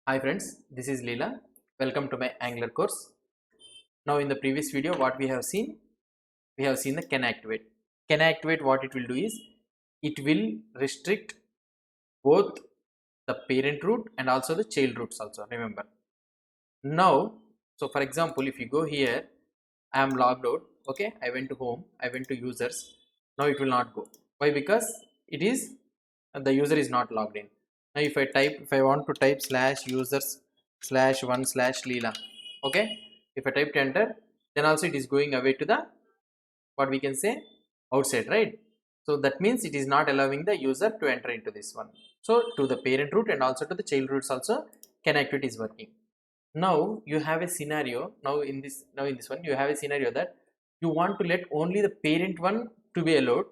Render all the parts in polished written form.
Hi friends, this is Leela. Welcome to my Angular course. Now in the previous video what we have seen the canActivate. canActivate, what it will do is it will restrict both the parent root and also the child roots also, remember. Now, so for example, if you go here, I am logged out, okay, I went to home, I went to users. Now it will not go. Why? Because it is the user is not logged in. Now if I want to type slash users slash one slash Leela, okay, if I type enter, then also it is going away to the, what we can say, outside, right? So that means it is not allowing the user to enter into this one. So to the parent root and also to the child roots also canActivate is working. Now you have a scenario, now in this one you have a scenario that you want to let only the parent one to be allowed,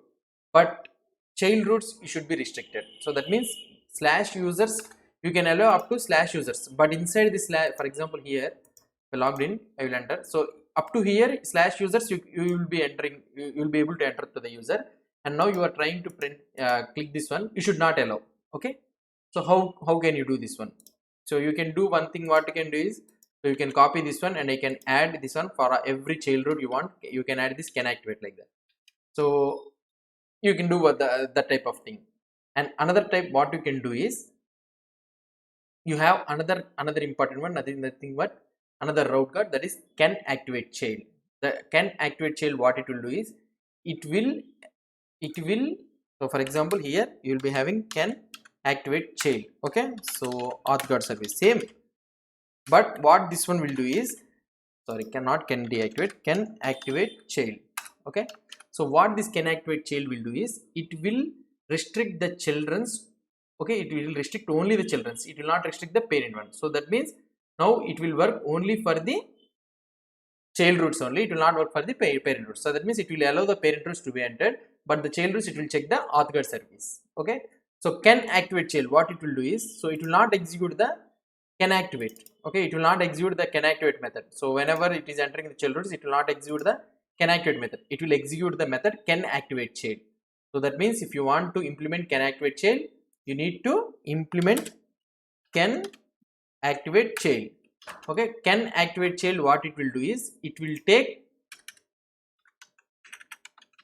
but child roots should be restricted. So that means slash users you can allow up to slash users, but inside this slash, for example here I logged in, I will enter. So up to here slash users you will be entering, you will be able to enter to the user. And now you are trying to print click this one, you should not allow. Okay, so how can you do this one? So you can do one thing, what you can do is, so you can copy this one and I can add this one for every child root you want. You can add this canActivate like that. So you can do what that type of thing. And another type what you can do is, you have another important one, nothing but another route card, that is canActivateChild. The canActivateChild, what it will do is it will so for example here you will be having canActivateChild. Okay, so auth guard service same, but what this one will do is, sorry, can deactivate, canActivateChild. Okay, so what this canActivateChild will do is it will restrict the children's. Okay, it will restrict only the children's, it will not restrict the parent one. So that means now it will work only for the child roots only, it will not work for the parent roots. So that means it will allow the parent roots to be entered, but the child roots it will check the auth guard service. Okay, so canActivateChild, what it will do is, so it will not execute the canActivate. Okay, it will not execute the canActivate method. So whenever it is entering the child roots, it will not execute the canActivate method, it will execute the method canActivateChild. So that means if you want to implement canActivateChild, you need to implement canActivateChild. Okay, canActivateChild, what it will do is it will take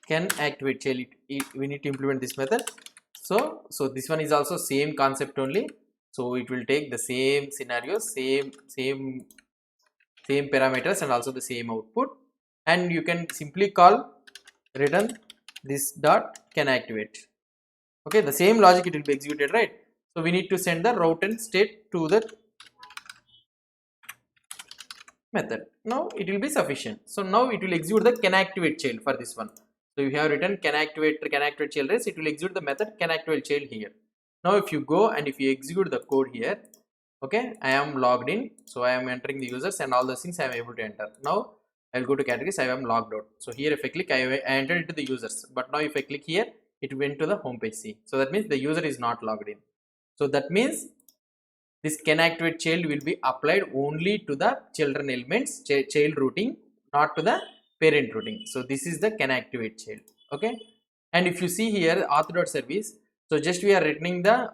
canActivateChild, we need to implement this method. So this one is also same concept only. So it will take the same scenario, same parameters and also the same output, and you can simply call return this dot canActivate. Okay, the same logic it will be executed, right? So we need to send the route and state to the method. Now it will be sufficient. So now it will execute the canActivateChild for this one. So you have written canActivateChild race, it will execute the method canActivateChild here. Now if you go and if you execute the code here, okay, I am logged in, so I am entering the users and all those things I am able to enter. Now I will go to categories, I am logged out. So here if I click, I entered into the users, but now if I click here, it went to the home page. See, so that means the user is not logged in. So that means this canActivateChild will be applied only to the children elements, child routing, not to the parent routing. So this is the canActivateChild. Okay, and if you see here auth.service, so just we are returning the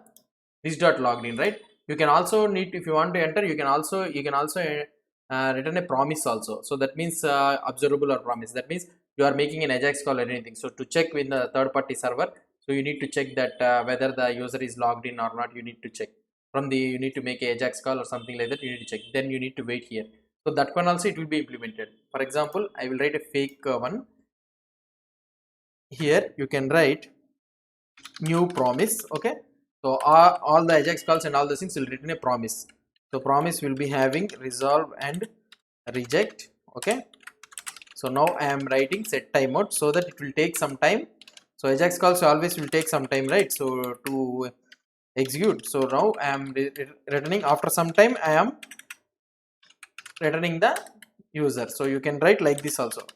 this dot logged in, right? You can also need, if you want to enter, you can also return a promise also. So that means observable or promise, that means you are making an ajax call or anything, so to check with the third party server, so you need to check that whether the user is logged in or not. You need to check from the, you need to make a ajax call or something like that, you need to check, then you need to wait here. So that one also it will be implemented. For example, I will write a fake one here. You can write new promise. Okay, so all the ajax calls and all the things will written a promise. So promise will be having resolve and reject. Okay, so now I am writing set timeout so that it will take some time. So ajax calls always will take some time, right? So to execute, so now I am returning after some time, I am returning the user. So you can write like this also.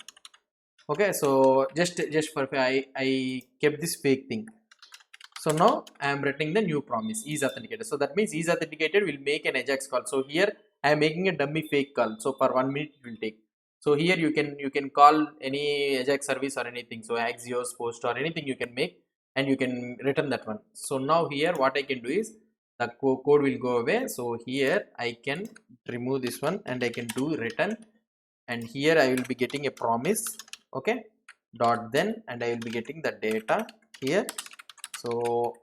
Okay, so just for I kept this fake thing. So now I am returning the new promise is authenticated. So that means is authenticated will make an ajax call. So here I am making a dummy fake call. So for 1 minute it will take. So here you can call any ajax service or anything. So axios, post or anything you can make and you can return that one. So now here what I can do is, the code will go away. So here I can remove this one and I can do return, and here I will be getting a promise, okay, dot then, and I will be getting the data here. So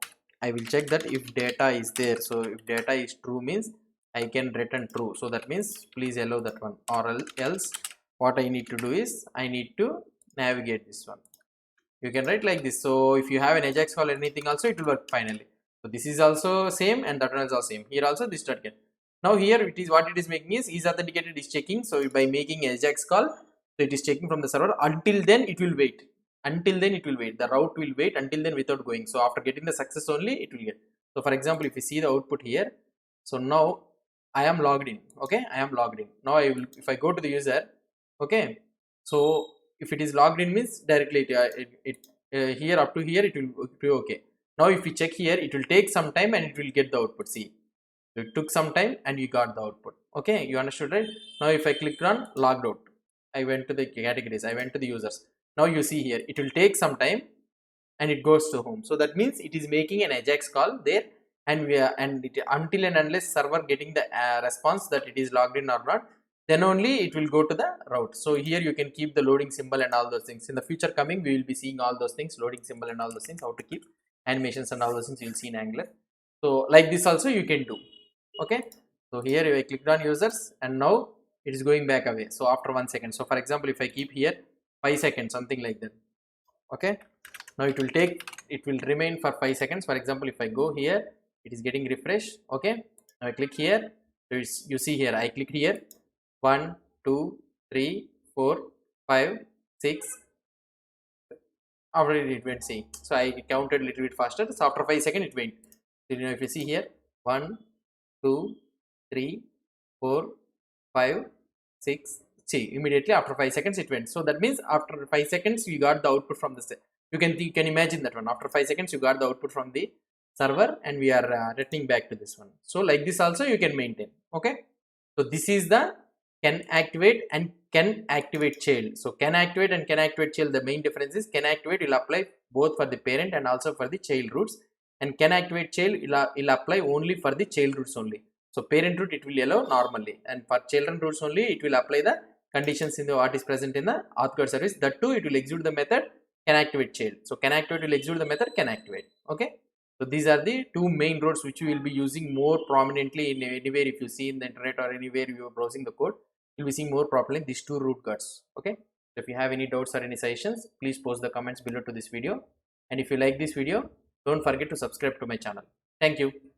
I will check that if data is there. So if data is true means I can return true. So that means please allow that one, or else what I need to do is I need to navigate this one. You can write like this. So if you have an Ajax call or anything also, it will work finally. So this is also same and that one is also same. Here also this dot get. Now here it is, what it is making is authenticated is checking. So by making Ajax call, so it is checking from the server. Until then it will wait. Until then it will wait. The route will wait until then without going. So after getting the success only it will get. So for example, if you see the output here, so now I am logged in. Okay, I am logged in. Now I will, if I go to the user, okay, so if it is logged in means directly here up to here it will be okay. Now if you check here, it will take some time and it will get the output. See, it took some time and you got the output. Okay, you understood, right? Now if I click on logged out, I went to the categories, I went to the users. Now you see here, it will take some time and it goes to home. So that means it is making an Ajax call there, and until and unless server getting the response that it is logged in or not, then only it will go to the route. So here you can keep the loading symbol and all those things. In the future coming, we will be seeing all those things, loading symbol and all those things, how to keep animations and all those things you will see in Angular. So like this also you can do. Okay, so here I clicked on users and now it is going back away. So after 1 second, so for example, if I keep here 5 seconds, something like that. Okay, now it will take, it will remain for 5 seconds. For example, if I go here, it is getting refresh. Okay, now I click here, you see here, I click here 1 2 3 4 5 6, after it went, see, so I counted a little bit faster. So after 5 seconds it went. So, if you see here 1 2 3 4 5 6, see, immediately after 5 seconds it went. So that means after 5 seconds you got the output from the, you can imagine that one, after 5 seconds you got the output from the server and we are returning back to this one. So like this also you can maintain. Okay, so this is the canActivate and canActivateChild. So canActivate and canActivateChild, the main difference is canActivate will apply both for the parent and also for the child roots, and canActivateChild will apply only for the child roots only. So parent root it will allow normally, and for children roots only it will apply the conditions in the what is present in the auth service. That too it will execute the method canActivateChild. So canActivate will execute the method canActivate. Okay, so these are the two main routes which you will be using more prominently in anywhere. If you see in the internet or anywhere you are browsing the code, you'll be seeing more properly these two root guards. Okay, so if you have any doubts or any suggestions, please post the comments below to this video, and if you like this video, don't forget to subscribe to my channel. Thank you.